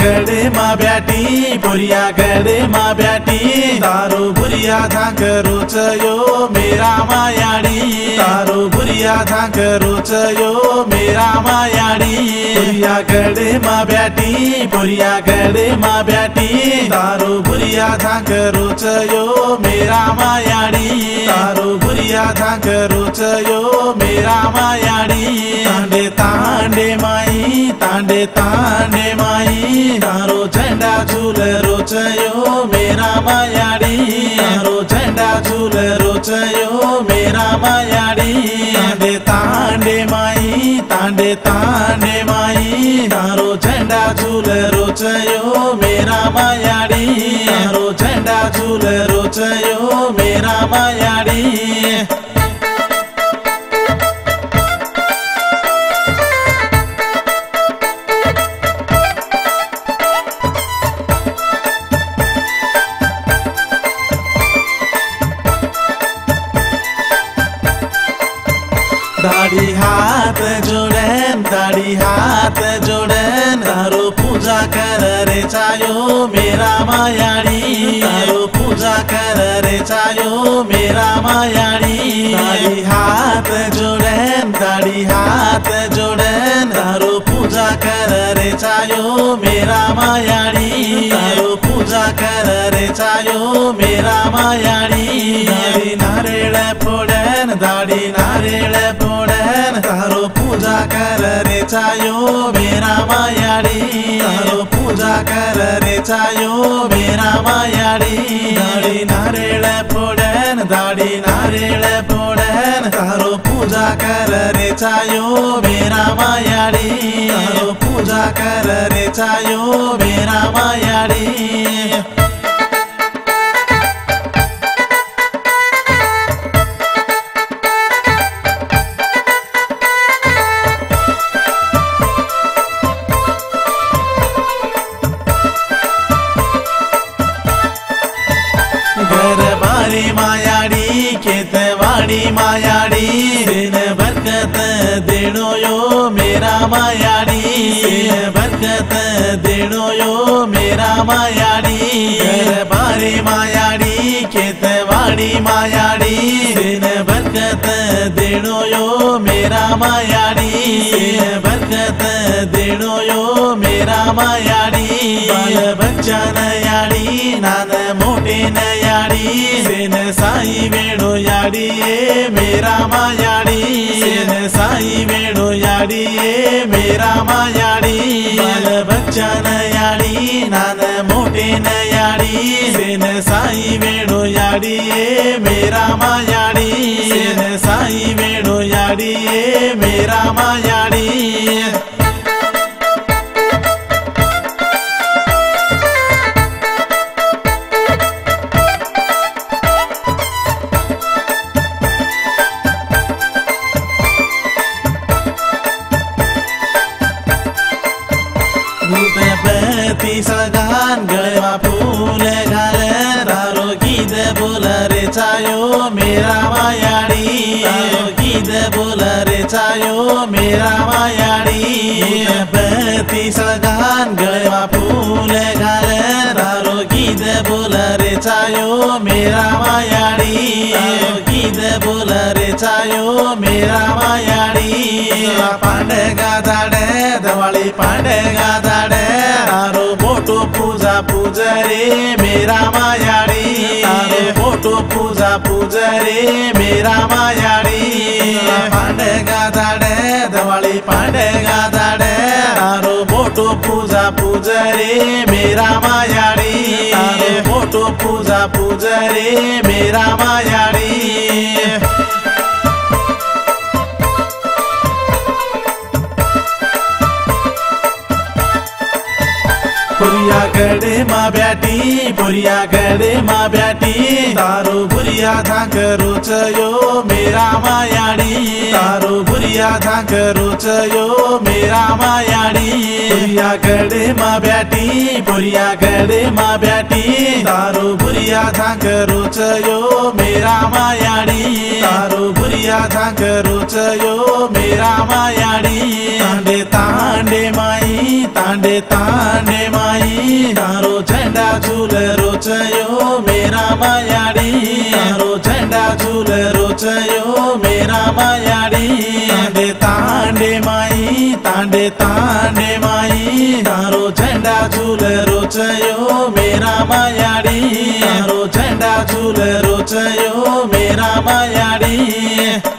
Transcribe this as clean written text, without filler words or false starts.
गडे मा ब्याटी पुरिया गडे मा ब्याटी तारो बुरिया धाक रोचयो मेरा मायाडी तारो बुरिया धाक रोचयो मेरा मायाडी पुरिया गडे मा ब्याटी पुरिया गडे मा ब्याटी तारो बुरिया धाक रोचयो मेरा मायाडी तारो बुरिया धाक रोचयो मेरा मायाडी तांडे तांडे माई तांडे तांडे माई तारो झंडा झूल रोचयो मेरा मायाडी तारो झंडा झूल रोचयो मेरा मायाडी तांडे तांडे माई तांडे तांडे माई तारो झंडा झूल रोचयो मेरा मायाडी तारो झंडा झूल रोचयो मेरा मायाडी दाढ़ी हाथ जोड़न दाढ़ी हाथ जोड़न तारो पूजा कर रे चायो मेरा मायाडी तारो पूजा कर रे चायो मेरा मायाडी दाढ़ी हाथ जोड़न दाढ़ी हाथ जोड़न तारो पूजा कर रे चायो मेरा मायाडी तारो पूजा कर रे चायो मेरा मायाडी दाढ़ी नारेळ फोड़न दाढ़ी नारेळ फोड़न तारो पूजा कर रे चायो मेरा मायाडी तारो पूजा कर रे चायो मेरा मायाडी दाढ़ी नारेळ फोड़न दाढ़ी नारेळ फोड़न तारो पूजा कर रे चायो मेरा मायाडी तारो पूजा कर रे चायो मेरा मायाडी घरबारी मायाडी खेतवाड़ी मायाडी दिन बरकत देणो यो मेरा मायाडी दिन बरकत देणो यो मेरा मायाडी घरबारी मायाडी खेतवाड़ी मायाडी दिन बरकत देणो यो मेरा मायाडी दिन बरकत देणो यो मेरा मायाडी बाल बच्चा नयाडी नान मोटे नयाडी सेन साई वेणो याडी मेरा मायाडी सेन साई वेणो याडी मेरा मायाडी बाल बच्चा नयाडी नान मोटे नयाडी सेन साई वेणो याडी मेरा मायाडी सेन साई वेणो याडी मेरा मायाडी भूतपती सगान गळवा फूल घाल तारो गीत बोल रे चायो मेरा मायाडी तारो गीत बोल रे चायो मेरा मायाडी भूतपती सगान गळवा फूल घाल तारो गीत बोल रे चायो मेरा मायाडी तारो गीत बोल रे चायो मेरा मायाडी पांडगा दाडे दवाळी पांडगा दाडे तारो मोटो पूजा पूज रे मेरा मायाडी तारो मोटो पूजा पूज रे मेरा मायाडी पांडगा दाडे दवाळी पांडगा दाडे तारो मोटो पूजा पूज रे मेरा मायाडी तारो मोटो पूजा पूज रे मेरा मायाडी पुरिया गडे मा ब्याटी पुरिया गडे मा ब्याटी तारो बुरिया धाक रोचयो मेरा मायाडी तारो बुरिया धाक रोचयो मेरा मायाडी पुरिया गडे मा ब्याटी पुरिया गडे मा ब्याटी तारो बुरिया धाक रोचयो मेरा मायाडी तारो बुरिया धाक रोचयो मेरा मायाडी तांडे तांडे माई तांडे तांडे माई रोचयो मेरा मायाडी तारो झंडा झूल रोचयो मेरा मायाडी तांडे माई तांडे तांडे माई तारो झंडा झूल रोचयो मेरा मायाडी तारो झंडा झूल रोचयो मेरा मायाडी।